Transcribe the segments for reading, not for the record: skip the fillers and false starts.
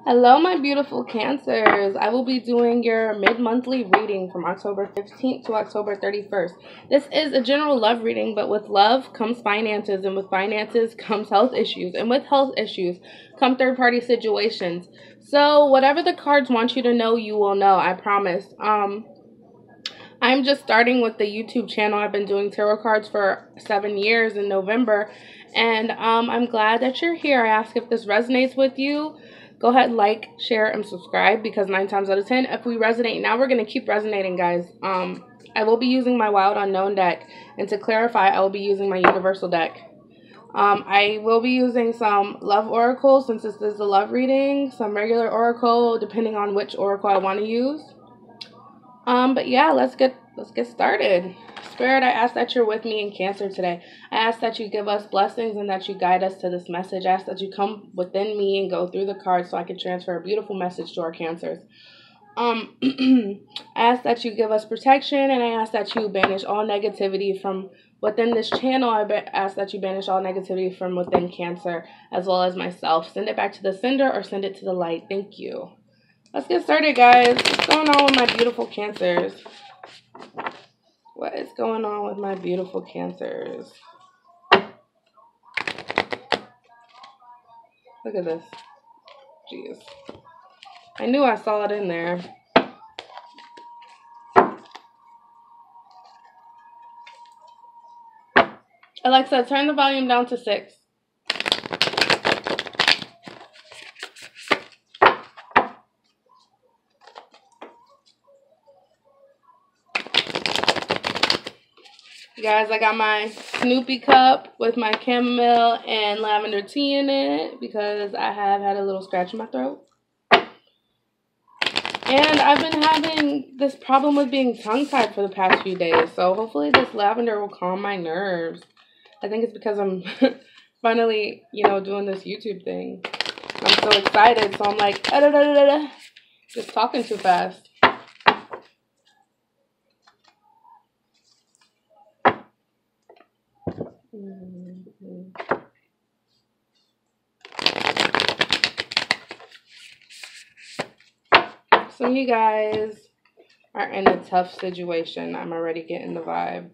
Hello, my beautiful Cancers. I will be doing your mid-monthly reading from October 15th to October 31st. This is a general love reading, but with love comes finances, and with finances comes health issues, and with health issues come third-party situations. So whatever the cards want you to know, you will know, I promise. I'm just starting with the YouTube channel. I've been doing tarot cards for 7 years in November, and I'm glad that you're here. I ask if this resonates with you. Go ahead, like, share, and subscribe, because 9 times out of 10, if we resonate now, we're going to keep resonating, guys. I will be using my Wild Unknown deck, and to clarify, I will be using my Universal deck. I will be using some love oracles, since this is a love reading, some regular oracle, depending on which oracle I want to use. But yeah, let's get started. Spirit, I ask that you're with me in Cancer today. I ask that you give us blessings and that you guide us to this message. I ask that you come within me and go through the cards so I can transfer a beautiful message to our Cancers. I ask that you give us protection, and I ask that you banish all negativity from within this channel. I ask that you banish all negativity from within Cancer, as well as myself. Send it back to the sender or send it to the light. Thank you. Let's get started, guys. What's going on with my beautiful Cancers? What is going on with my beautiful Cancers? Look at this. Jeez. I knew I saw it in there. Alexa, turn the volume down to 6. Guys, I got my Snoopy cup with my chamomile and lavender tea in it because I have had a little scratch in my throat. And I've been having this problem with being tongue-tied for the past few days. So hopefully this lavender will calm my nerves. I think it's because I'm finally, doing this YouTube thing. I'm so excited. So I'm like, just talking too fast. Some of you guys are in a tough situation. I'm already getting the vibe.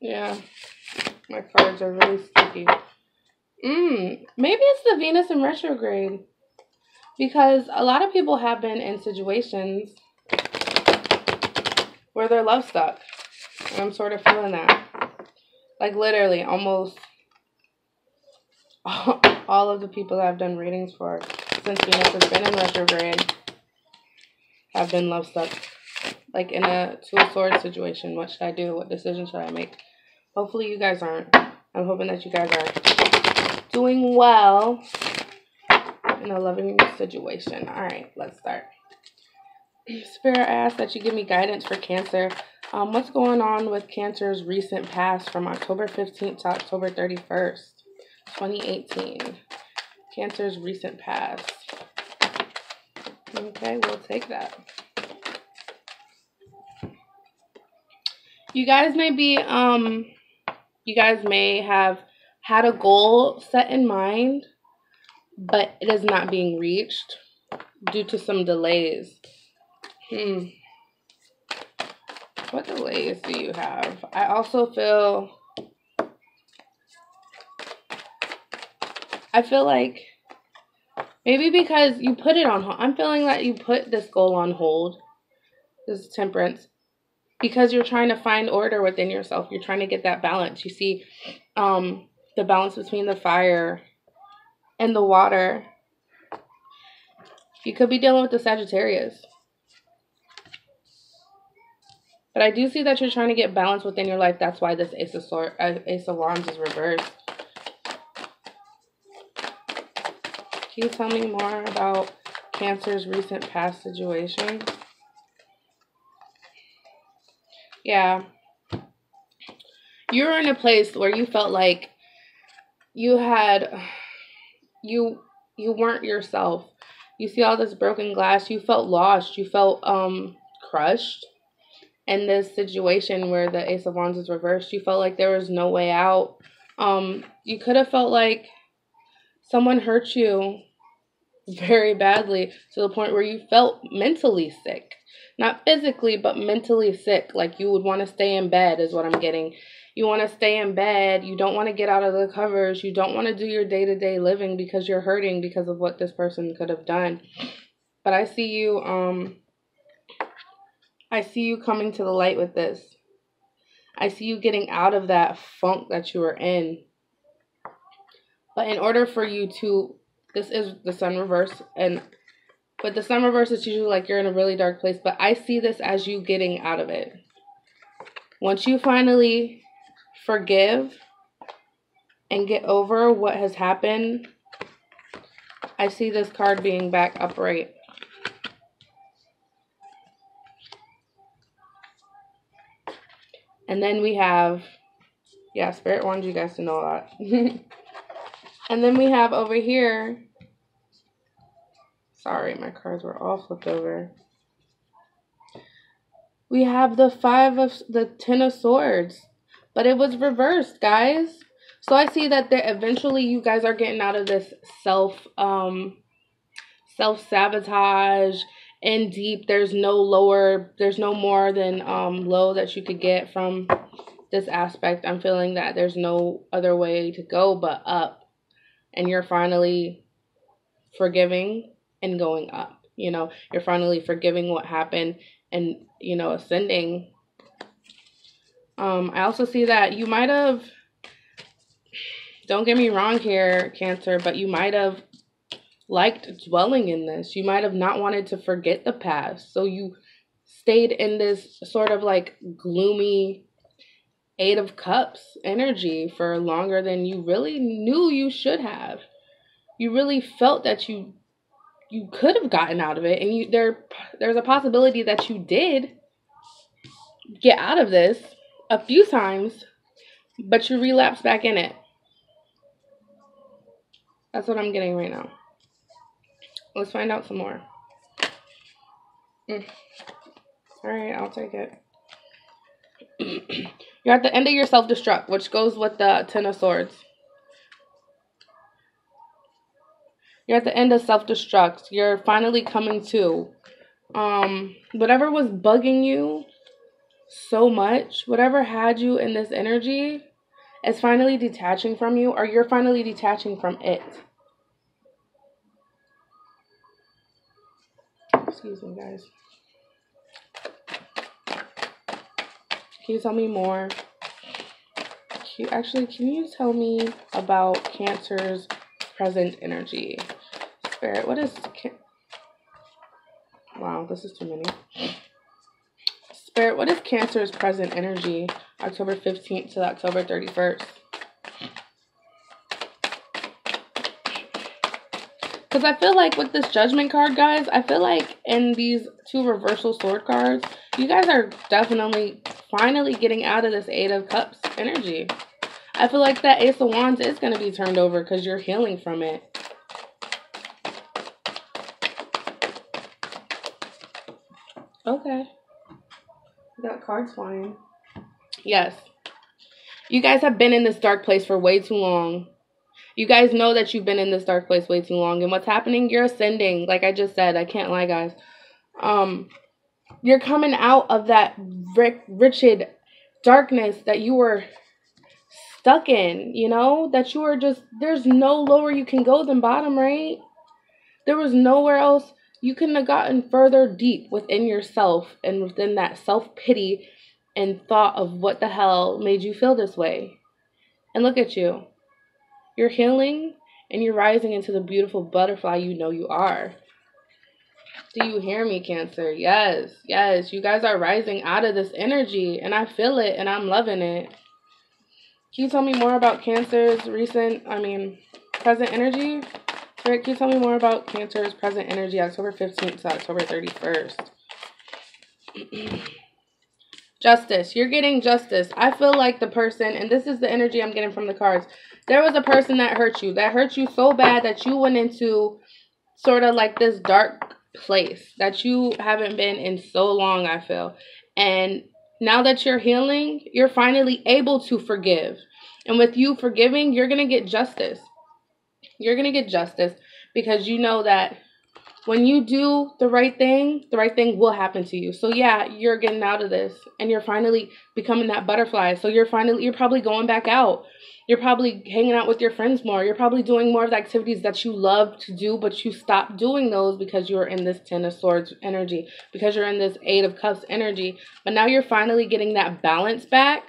Yeah, my cards are really sticky. Maybe it's the Venus in retrograde, because a lot of people have been in situations where they're love stuck. And I'm sort of feeling that. Like literally almost all of the people that I've done readings for since Venus has been in retrograde have been love stuck. Like in a Two of Swords situation. What should I do? What decision should I make? Hopefully you guys aren't. I'm hoping that you guys are doing well in a loving situation. Alright, let's start. Spirit, I ask that you give me guidance for Cancer. What's going on with Cancer's recent past from October 15th to October 31st, 2018? Cancer's recent past. Okay, we'll take that. You guys may have had a goal set in mind, but it is not being reached due to some delays. What delays do you have? I also feel like maybe because you put it on hold. I'm feeling that you put this goal on hold. This is Temperance. Because you're trying to find order within yourself. You're trying to get that balance. You see the balance between the fire and the water. You could be dealing with the Sagittarius. But I do see that you're trying to get balance within your life. That's why this Ace of Wands is reversed. Can you tell me more about Cancer's recent past situation? Yeah. You're in a place where you felt like you weren't yourself. You see all this broken glass. You felt lost. You felt crushed. in this situation where the Ace of Wands is reversed. You felt like there was no way out. You could have felt like someone hurt you very badly to the point where you felt mentally sick. Not physically, but mentally sick. Like you would want to stay in bed is what I'm getting. You want to stay in bed. You don't want to get out of the covers. You don't want to do your day-to-day living because you're hurting because of what this person could have done. But I see you coming to the light with this. I see you getting out of that funk that you were in. But in order for you to, this is the sun reverse, but the sun reverse is usually like you're in a really dark place, but I see this as you getting out of it. Once you finally forgive and get over what has happened, I see this card being back upright. And then we have, yeah, Spirit wanted you guys to know that. And then we have over here, sorry, my cards were all flipped over. We have the 10 of Swords, but it was reversed, guys. So I see that eventually you guys are getting out of this self-sabotage and deep. There's no more than low that you could get from this aspect. I'm feeling that there's no other way to go but up. And you're finally forgiving and going up. You know, you're finally forgiving what happened and, you know, ascending. I also see that you might have, don't get me wrong here, Cancer, but you might have liked dwelling in this. You might have not wanted to forget the past. So you stayed in this sort of like gloomy Eight of Cups energy for longer than you really knew you should have. You really felt that you could have gotten out of it, and there's a possibility that you did get out of this a few times, but you relapsed back in it. That's what I'm getting right now. Let's find out some more. Alright, I'll take it. You're at the end of your self-destruct, which goes with the 10 of Swords. You're at the end of self-destruct. You're finally coming to. Whatever was bugging you so much, whatever had you in this energy, is finally detaching from you, or you're finally detaching from it. Excuse me, guys. Can you tell me more? Can you tell me about Cancer's present energy? Spirit, what is... Wow, this is too many. Spirit, what is Cancer's present energy? October 15th to October 31st. Because I feel like with this Judgment card, guys, I feel like in these two reversal sword cards, you guys are definitely finally getting out of this Eight of Cups energy. I feel like that Ace of Wands is going to be turned over because you're healing from it. Okay. We got cards flying. Yes. You guys have been in this dark place for way too long. You guys know that you've been in this dark place way too long. And what's happening? You're ascending. Like I just said. I can't lie, guys. You're coming out of that wretched darkness that you were stuck in, you know? That you were just, there's no lower you can go than bottom, right? There was nowhere else. You couldn't have gotten further deep within yourself and within that self-pity and thought of what the hell made you feel this way. And look at you. You're healing and you're rising into the beautiful butterfly you know you are. Do you hear me, Cancer? Yes, yes. You guys are rising out of this energy, and I feel it, and I'm loving it. Can you tell me more about Cancer's present energy? Rick, can you tell me more about Cancer's present energy, October 15th to October 31st? Justice. You're getting justice. I feel like the person, and this is the energy I'm getting from the cards, there was a person that hurt you so bad that you went into sort of like this dark place that you haven't been in so long, I feel. And Now that you're healing, you're finally able to forgive. And with you forgiving, you're going to get justice. You're going to get justice because you know that when you do the right thing will happen to you. So yeah, you're getting out of this and you're finally becoming that butterfly. So you're probably going back out. You're probably hanging out with your friends more. You're probably doing more of the activities that you love to do, but you stopped doing those because you're in this Ten of Swords energy, because you're in this Eight of Cups energy. But now you're finally getting that balance back.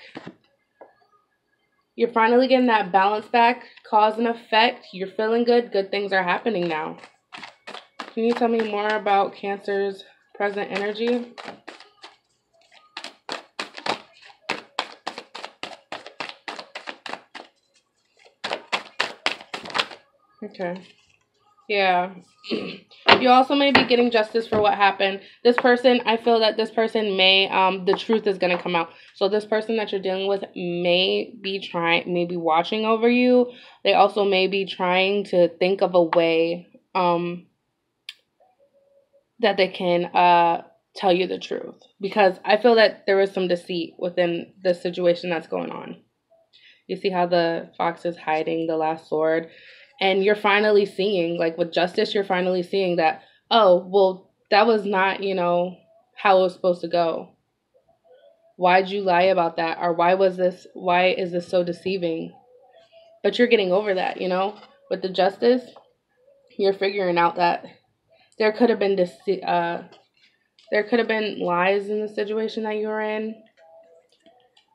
You're finally getting that balance back, cause and effect. You're feeling good. Good things are happening now. Can you tell me more about Cancer's present energy? Okay. Yeah. You also may be getting justice for what happened. This person, I feel that this person may, the truth is going to come out. So this person that you're dealing with may be watching over you. They also may be trying to think of a way, that they can, tell you the truth. Because I feel that there is some deceit within the situation that's going on. You see how the fox is hiding the last sword? And you're finally seeing, like with justice, you're finally seeing that, oh, well, that was not, how it was supposed to go. Why'd you lie about that? Or why is this so deceiving? But you're getting over that, with the justice, you're figuring out that there could have been lies in the situation that you were in.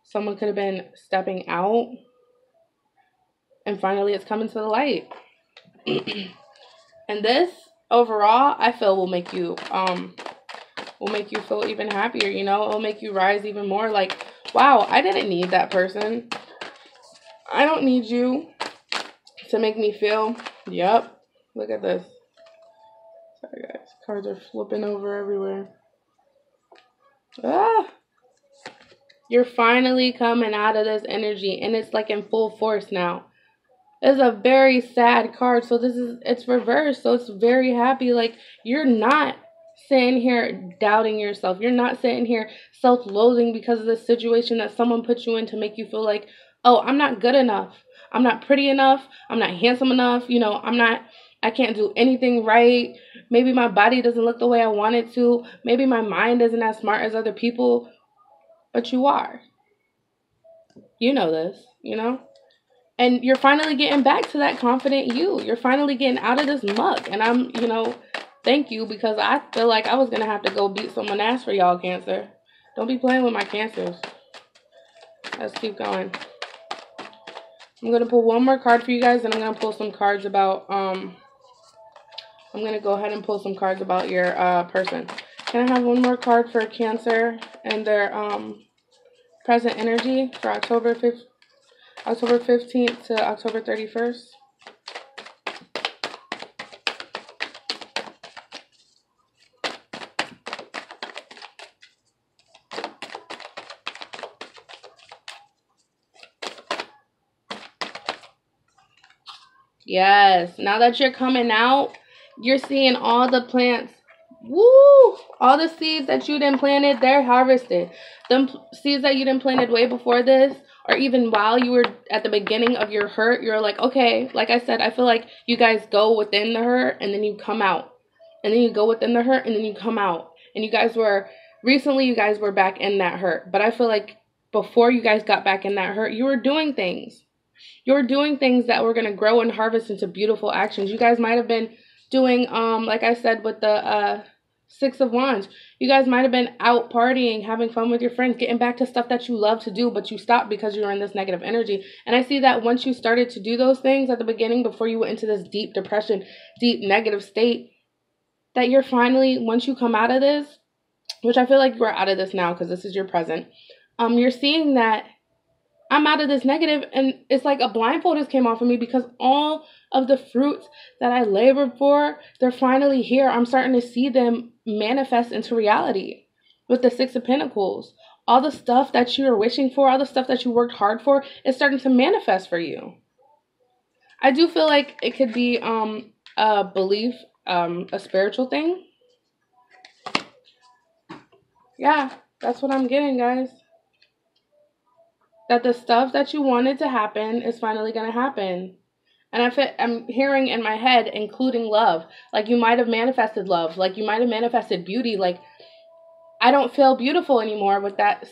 Someone could have been stepping out. And finally, it's coming to the light. And this, overall, I feel will make you feel even happier, It'll make you rise even more. Like, wow, I didn't need that person. I don't need you to make me feel, yep, look at this. Sorry, guys. Cards are flipping over everywhere. You're finally coming out of this energy, and it's like in full force now. It's a very sad card, so it's reversed, so it's very happy. Like, you're not sitting here doubting yourself. You're not sitting here self-loathing because of the situation that someone put you in to make you feel like, oh, I'm not good enough. I'm not pretty enough. I'm not handsome enough. I can't do anything right. Maybe my body doesn't look the way I want it to. Maybe my mind isn't as smart as other people. But you are. You know this, And you're finally getting back to that confident you. You're finally getting out of this muck. And I'm, thank you, because I feel like I was going to have to go beat someone's ass for y'all, Cancer. Don't be playing with my Cancers. Let's keep going. I'm going to pull one more card for you guys, and I'm going to pull some cards about, I'm going to go ahead and pull some cards about your person. Can I have one more card for Cancer and their present energy for October 15th to October 31st? Yes. Now that you're coming out, you're seeing all the plants. Woo! All the seeds that you done planted, they're harvested. Them seeds that you done planted way before this, or even while you were at the beginning of your hurt, you're like, okay, like I said, I feel like you guys go within the hurt and then you come out. And then you go within the hurt and then you come out. And you guys were back in that hurt. But I feel like before you guys got back in that hurt, you were doing things. You were doing things that were going to grow and harvest into beautiful actions. You guys might have been doing, like I said, with the Six of Wands. You guys might have been out partying, having fun with your friends, getting back to stuff that you love to do, but you stopped because you were in this negative energy. And I see that once you started to do those things at the beginning, before you went into this deep depression, deep negative state, that you're finally, once you come out of this, which I feel like you're out of this now because this is your present, you're seeing that I'm out of this negative, and it's like a blindfold just came off of me because all of the fruits that I labored for, they're finally here. I'm starting to see them manifest into reality with the Six of Pentacles. All the stuff that you were wishing for, all the stuff that you worked hard for, is starting to manifest for you. I do feel like it could be a belief, a spiritual thing. Yeah, that's what I'm getting, guys. that the stuff that you wanted to happen is finally going to happen. And I'm hearing in my head, including love. Like, you might have manifested love. Like, you might have manifested beauty. Like, I don't feel beautiful anymore with that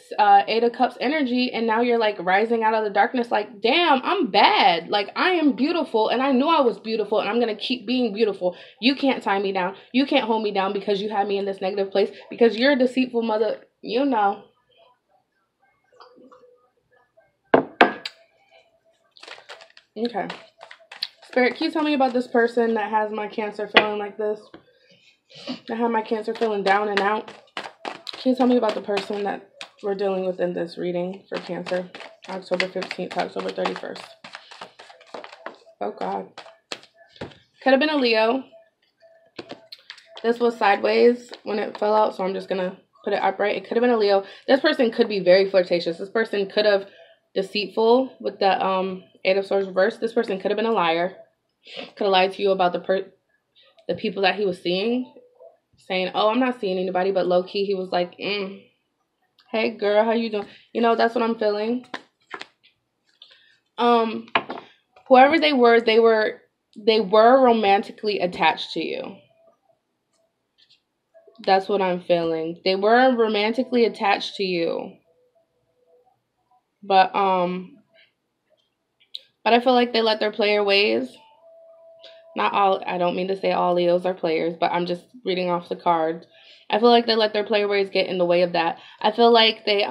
Eight of Cups energy. And now you're, like, rising out of the darkness. Like, damn, I'm bad. Like, I am beautiful. And I knew I was beautiful. And I'm going to keep being beautiful. You can't tie me down. You can't hold me down because you had me in this negative place. Because you're a deceitful mother. You know. Okay. Spirit, can you tell me about this person that has my Cancer feeling like this? That had my Cancer feeling down and out? Can you tell me about the person that we're dealing with in this reading for Cancer? October 15th to October 31st. Oh, God. Could have been a Leo. This was sideways when it fell out, so I'm just going to put it upright. It could have been a Leo. This person could be very flirtatious. This person could have deceitful with the Eight of Swords reversed. This person could have been a liar. Could have lied to you about the people that he was seeing. Saying, oh, I'm not seeing anybody, but low-key he was like, hey, girl, how you doing? You know, that's what I'm feeling. Whoever they were romantically attached to you. That's what I'm feeling. They were romantically attached to you. But I feel like they let their player ways. Not all, I don't mean to say all Leos are players, but I'm just reading off the cards. I feel like they let their player ways get in the way of that. I feel like they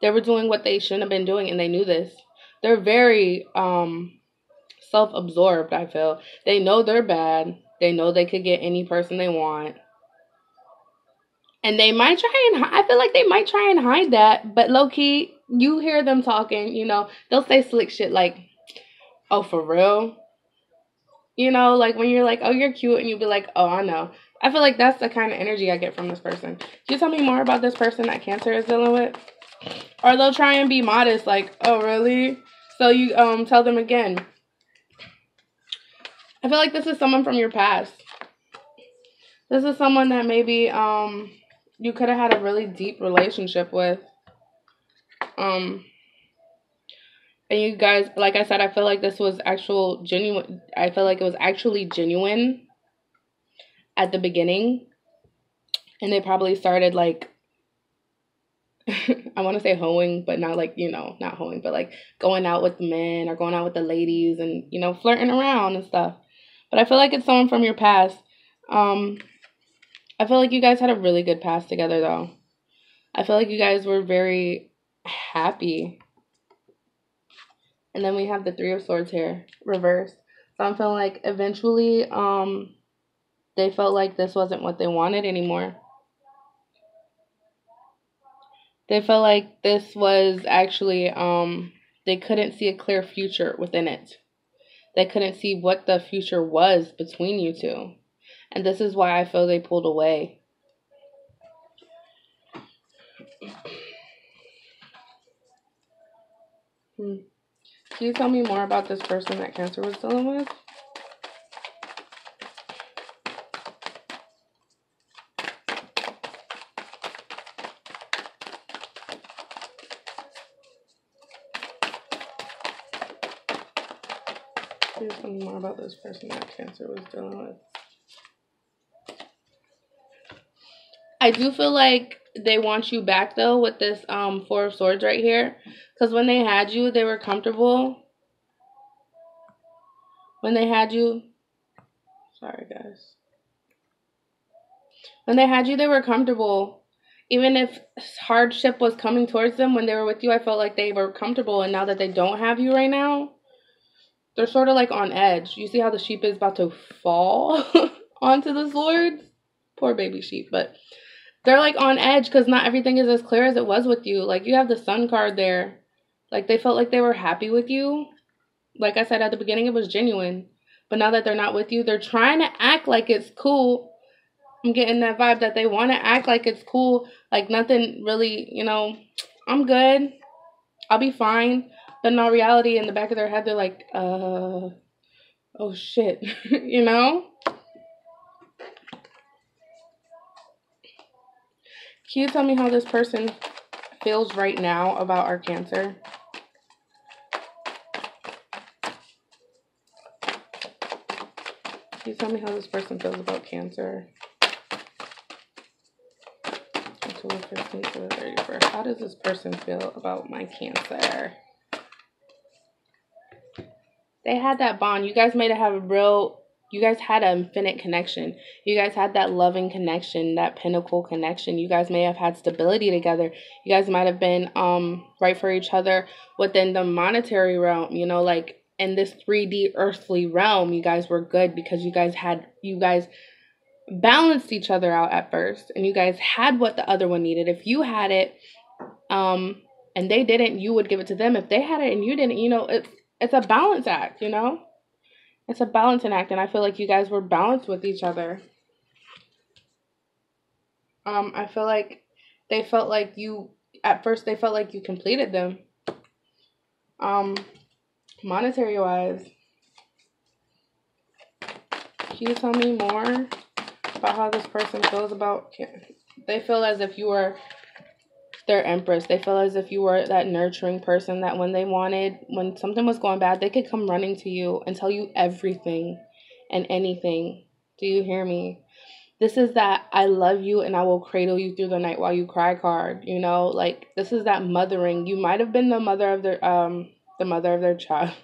were doing what they shouldn't have been doing, and they knew this. They're very self-absorbed, I feel. They know they're bad. They know they could get any person they want. And they might try and I feel like they might try and hide that, but low-key, you hear them talking, you know, they'll say slick shit like, oh, for real? You know, like when you're like, oh, you're cute, and you'll be like, oh, I know. I feel like that's the kind of energy I get from this person. Can you tell me more about this person that Cancer is dealing with? Or they'll try and be modest, like, oh, really? So you tell them again. I feel like this is someone from your past. This is someone that maybe you could have had a really deep relationship with. And you guys, like I said, I feel like this was genuine. I feel like it was actually genuine at the beginning. And they probably started like, I want to say hoeing, but not like, you know, not hoeing, but like going out with the men or going out with the ladies and, you know, flirting around and stuff. But I feel like it's someone from your past. I feel like you guys had a really good past together, though. I feel like you guys were very happy. And then we have the Three of Swords here, reversed. So I'm feeling like eventually they felt like this wasn't what they wanted anymore. They felt like this was actually, they couldn't see a clear future within it. They couldn't see what the future was between you two. And this is why I feel they pulled away. Can you tell me more about this person that Cancer was dealing with? Can you tell me more about this person that Cancer was dealing with? I do feel like they want you back, though, with this Four of Swords right here. Because when they had you, they were comfortable. When they had you... Sorry, guys. When they had you, they were comfortable. Even if hardship was coming towards them when they were with you, I felt like they were comfortable. And now that they don't have you right now, they're sort of like on edge. You see how the sheep is about to fall onto the swords? Poor baby sheep, but... They're, like, on edge because not everything is as clear as it was with you. Like, you have the Sun card there. Like, they felt like they were happy with you. Like I said at the beginning, it was genuine. But now that they're not with you, they're trying to act like it's cool. I'm getting that vibe that they want to act like it's cool. Like, nothing really, you know, I'm good. I'll be fine. But in all reality, in the back of their head, they're like, oh, shit. You know? Can you tell me how this person feels right now about our Cancer? Can you tell me how this person feels about Cancer? October 15th to the 31st. How does this person feel about my Cancer? They had that bond. You guys made it have a real, you guys had an infinite connection. You guys had that loving connection, that pinnacle connection. You guys may have had stability together. You guys might have been right for each other within the monetary realm, you know, like in this 3D earthly realm. You guys were good because you guys balanced each other out at first, and you guys had what the other one needed. If you had it and they didn't, you would give it to them. If they had it and you didn't, you know, it's a balance act, you know? It's a balancing act, and I feel like you guys were balanced with each other. I feel like they felt like you, at first they felt like you completed them. Monetary-wise. Can you tell me more about how this person feels about, they feel as if you were their empress. They feel as if you were that nurturing person that when something was going bad, they could come running to you and tell you everything and anything. Do you hear me? This is that I love you and I will cradle you through the night while you cry card, you know? Like, this is that mothering. You might have been the mother of their child.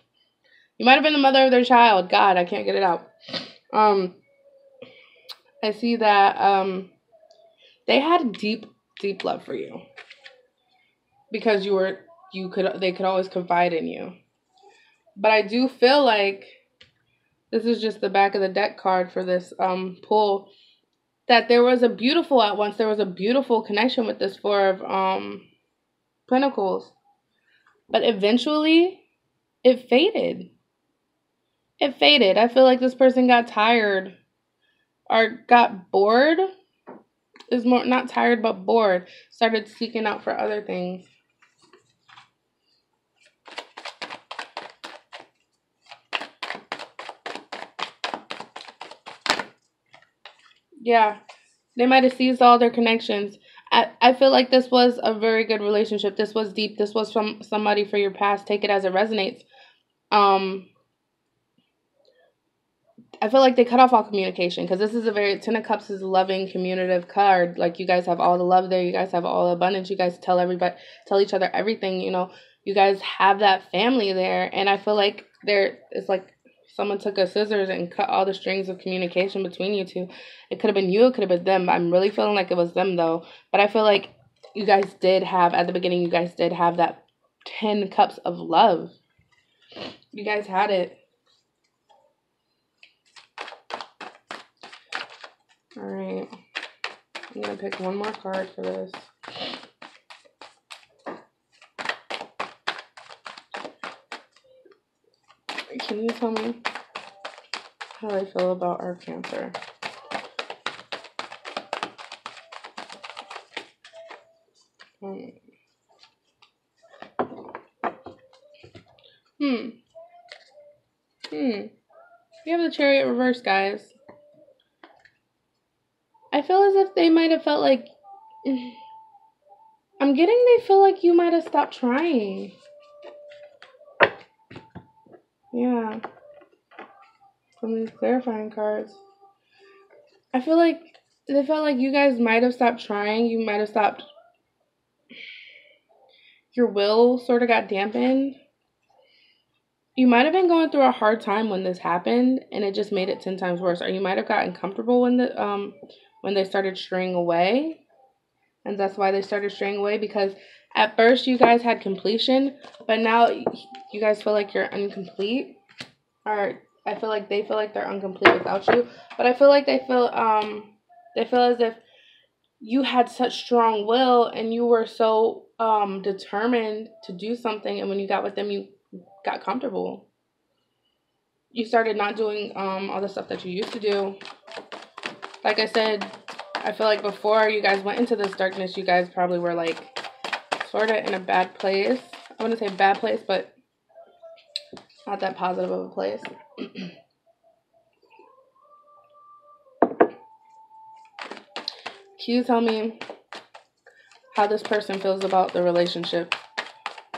You might have been the mother of their child. God, I can't get it out. I see that they had deep love for you. Because they could always confide in you. But I do feel like this is just the back of the deck card for this pull, that there was a beautiful connection with this Four of Pentacles. But eventually it faded. I feel like this person got tired or got bored. Is more not tired but bored. Started seeking out for other things. Yeah, they might have seized all their connections. I feel like this was a very good relationship. This was deep. This was from somebody for your past. Take it as it resonates. I feel like they cut off all communication because this is a very, Ten of Cups is a loving, communicative card. Like, you guys have all the love there. You guys have all the abundance. You guys tell each other everything, you know. You guys have that family there. And I feel like it's like someone took a scissors and cut all the strings of communication between you two. It could have been you. It could have been them. I'm really feeling like it was them, though. But I feel like you guys did have, at the beginning, you guys did have that 10 cups of love. You guys had it. All right. I'm going to pick one more card for this. Can you tell me how I feel about our Cancer? You have the Chariot reverse, guys. I feel as if they might have felt like, I'm getting they feel like you might have stopped trying. Yeah. From these clarifying cards. I feel like they felt like you guys might have stopped trying. You might have stopped. Your will sort of got dampened. You might have been going through a hard time when this happened, and it just made it 10 times worse. Or you might have gotten comfortable when they started straying away. And that's why they started straying away, because at first you guys had completion, but now you guys feel like you're incomplete. Or I feel like they feel like they're incomplete without you. But I feel like they feel as if you had such strong will and you were so determined to do something, and when you got with them, you got comfortable. You started not doing all the stuff that you used to do. Like I said, I feel like before you guys went into this darkness, you guys probably were like sort of in a bad place. I wouldn't say bad place, but not that positive of a place. Can you tell me how this person feels about the relationship,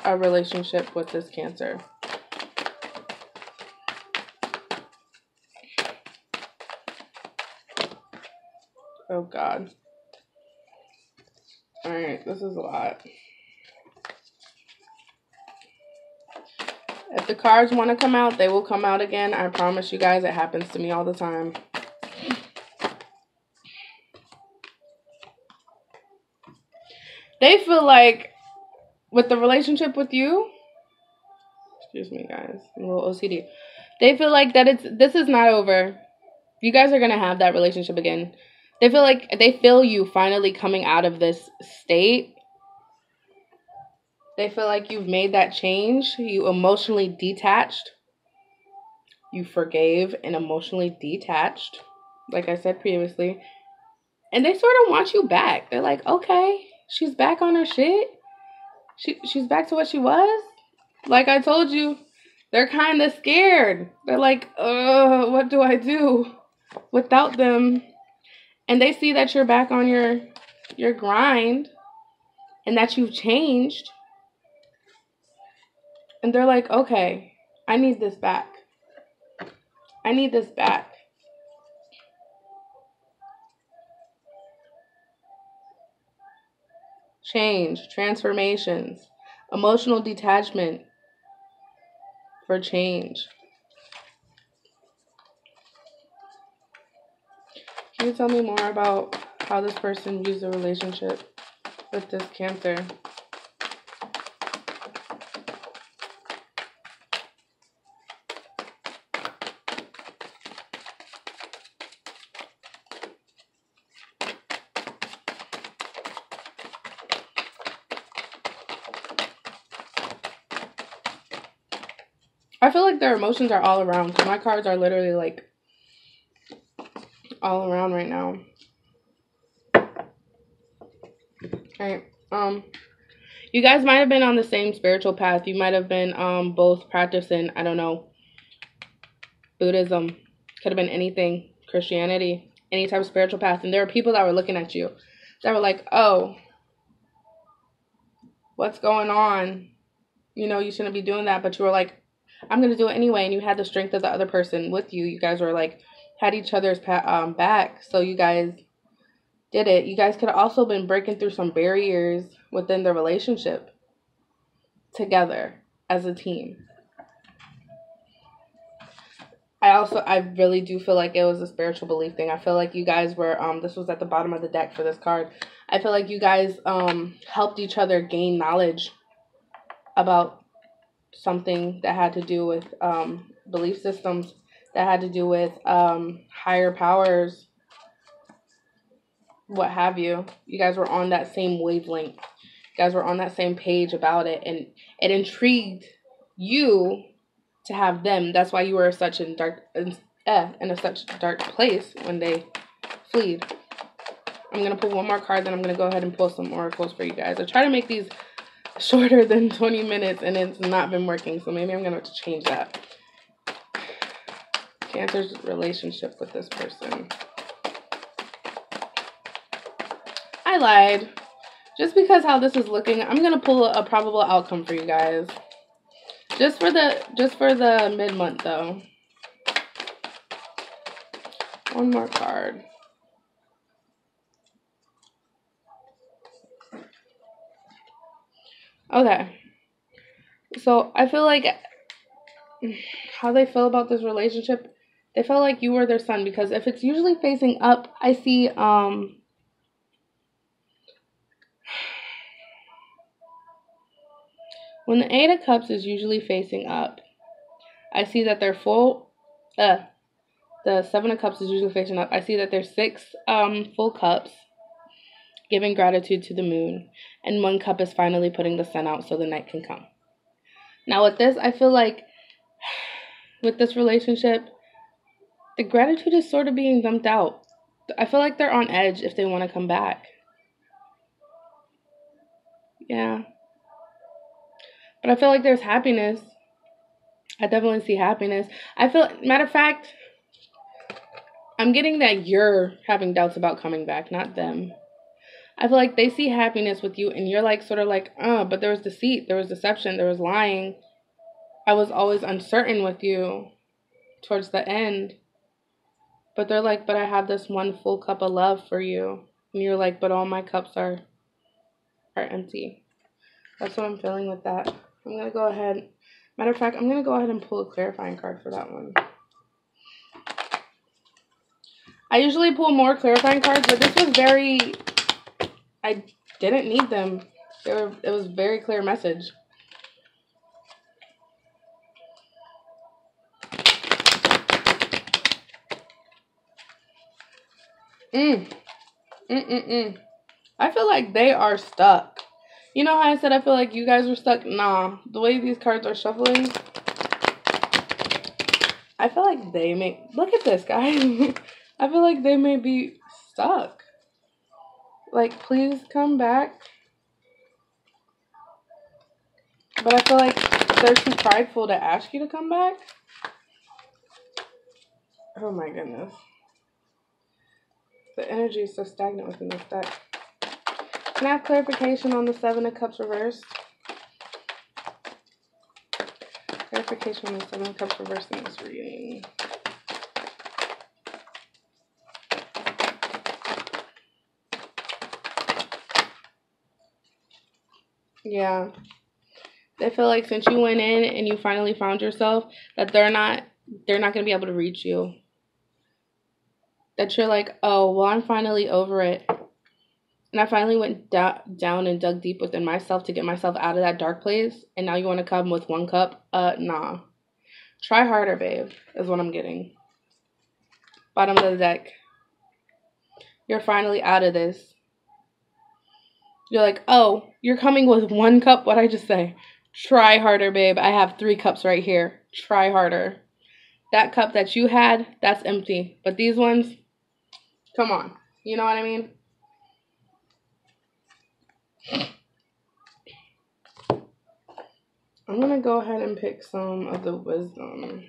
a relationship with this Cancer. Oh, God. Alright, this is a lot. If the cards want to come out, they will come out again. I promise you guys, it happens to me all the time. They feel like, with the relationship with you, excuse me guys, I'm a little OCD. They feel like that this is not over. You guys are going to have that relationship again. They feel like, they feel you finally coming out of this state. They feel like you've made that change. You emotionally detached. You forgave and emotionally detached, like I said previously. And they sort of want you back. They're like, okay, she's back on her shit. She's back to what she was. Like I told you, they're kind of scared. They're like, what do I do without them? And they see that you're back on your grind and that you've changed. And they're like, okay, I need this back. I need this back. Change, transformations, emotional detachment for change. Can you tell me more about how this person views the relationship with this Cancer? I feel like their emotions are all around. So my cards are literally like all around right now. Alright. You guys might have been on the same spiritual path. You might have been both practicing, I don't know, Buddhism. Could have been anything. Christianity. Any type of spiritual path. And there were people that were looking at you that were like, oh, what's going on? You know, you shouldn't be doing that. But you were like, I'm going to do it anyway. And you had the strength of the other person with you. You guys were like, had each other's back. So you guys did it. You guys could have also been breaking through some barriers within the relationship together as a team. I really do feel like it was a spiritual belief thing. I feel like you guys were, this was at the bottom of the deck for this card. I feel like you guys helped each other gain knowledge about something that had to do with belief systems, that had to do with higher powers, what have you. You guys were on that same wavelength. You guys were on that same page about it, and it intrigued you to have them. That's why you were such in a such dark place when they fled. I'm gonna pull one more card, then I'm gonna go ahead and pull some oracles for you guys. I try to make these shorter than 20 minutes, and it's not been working, so maybe I'm gonna have to change that. Cancer's relationship with this person. I lied. Just because how this is looking, I'm gonna pull a probable outcome for you guys. Just for the mid-month though. One more card. Okay. So I feel like how they feel about this relationship, they felt like you were their sun, because if it's usually facing up, I see when the 8 of Cups is usually facing up, I see that they're full. The 7 of Cups is usually facing up. I see that there's 6 full cups, giving gratitude to the moon, and 1 cup is finally putting the sun out so the night can come. Now with this, I feel like with this relationship, the gratitude is sort of being dumped out. I feel like they're on edge if they want to come back. Yeah. But I feel like there's happiness. I definitely see happiness. I feel, matter of fact, I'm getting that you're having doubts about coming back, not them. I feel like they see happiness with you, and you're like, sort of like, but there was deceit, there was deception, there was lying. I was always uncertain with you towards the end. But they're like, but I have this one full cup of love for you. And you're like, but all my cups are empty. That's what I'm feeling with that. I'm going to go ahead. Matter of fact, I'm going to go ahead and pull a clarifying card for that one. I usually pull more clarifying cards, but this was very... I didn't need them. It was a very clear message. I feel like they are stuck. You know how I said I feel like you guys were stuck? Nah. The way these cards are shuffling, I feel like they may... Look at this, guys. I feel like they may be stuck. Like, please come back. But I feel like they're too prideful to ask you to come back. Oh my goodness. The energy is so stagnant within this deck. Can I have clarification on the Seven of Cups reversed? Clarification on the Seven of Cups reversed in this reading. Yeah. They feel like since you went in and you finally found yourself, that they're not going to be able to reach you. That you're like, oh, well, I'm finally over it. And I finally went down and dug deep within myself to get myself out of that dark place. And now you want to come with one cup? Nah. Try harder, babe, is what I'm getting. Bottom of the deck. You're finally out of this. You're like, oh, you're coming with one cup? What'd I just say? Try harder, babe. I have 3 cups right here. Try harder. That cup that you had, that's empty. But these ones, come on. You know what I mean? I'm going to go ahead and pick some of the wisdom.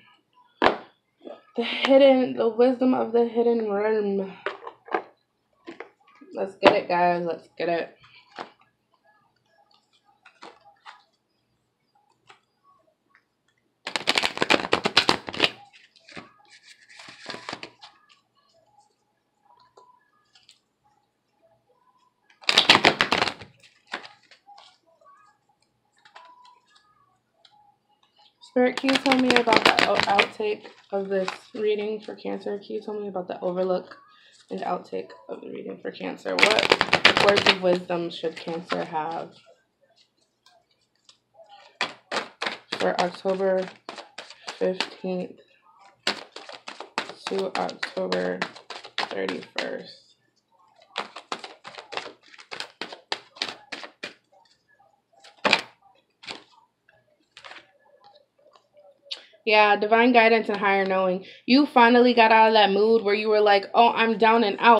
The wisdom of the hidden realm. Let's get it, guys. Let's get it. Spirit, can you tell me about the outtake of this reading for Cancer? Can you tell me about the overlook and outtake of the reading for Cancer? What words of wisdom should Cancer have for October 15th to October 31st? Yeah, divine guidance and higher knowing. You finally got out of that mood where you were like, oh, I'm down and out.